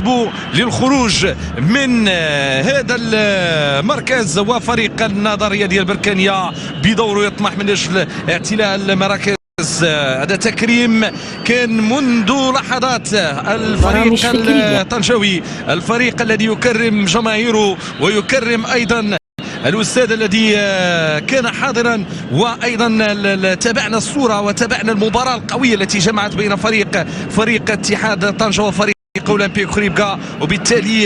يحسبوا للخروج من هذا المركز، وفريق النظريه ديال بركانيه بدوره يطمح من اجل اعتلاء المراكز. هذا تكريم كان منذ لحظات الفريق الطنجاوي، الفريق الذي يكرم جماهيره ويكرم ايضا الاستاذ الذي كان حاضرا، وايضا تابعنا الصوره وتابعنا المباراه القويه التي جمعت بين فريق اتحاد طنجة وفريق اولمبيك خريبكا، وبالتالي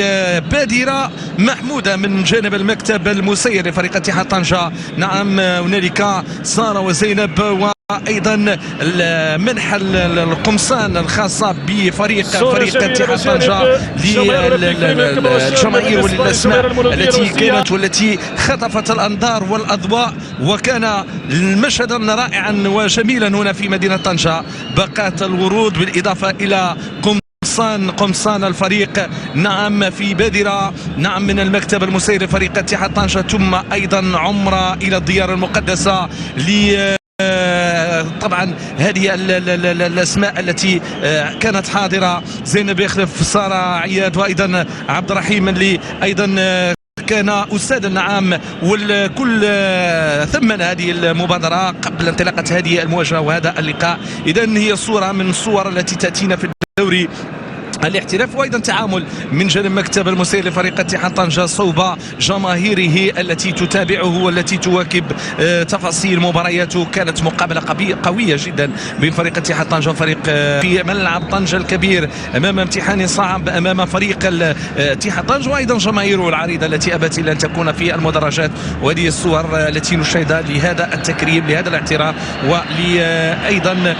بادره محموده من جانب المكتب المسير لفريق اتحاد طنجة. نعم، هنالك ساره وزينب، وايضا منح القمصان الخاصه بفريق اتحاد طنجة للجماهير وللاسماء التي كانت والتي خطفت الانظار والاضواء، وكان مشهدا رائعا وجميلا هنا في مدينه طنجة. بقات الورود بالاضافه الى قمصان الفريق، نعم، في بادرة، نعم، من المكتب المسير لفريق اتحاد طنجة، ثم ايضا عمره الى الديار المقدسه طبعا هذه الاسماء التي كانت حاضره: زينب يخلف، ساره عياد، وايضا عبد الرحيم اللي ايضا كان استاذا، نعم، والكل ثمن هذه المبادره قبل انطلاقه هذه المواجهه وهذا اللقاء. اذا هي صوره من الصور التي تاتينا في الدوري الاحتراف، وايضا تعامل من جانب مكتب المسير لفريق اتحاد طنجة صوب جماهيره التي تتابعه والتي تواكب تفاصيل مبارياته. كانت مقابله قويه جدا بين فريق اتحاد طنجة وفريق في ملعب طنجة الكبير، امام امتحان صعب امام فريق اتحاد طنجة، وايضا جماهيره العريضه التي ابت الا ان تكون في المدرجات. وهذه الصور التي نشاهدها لهذا التكريم، لهذا الاعتراف، وايضا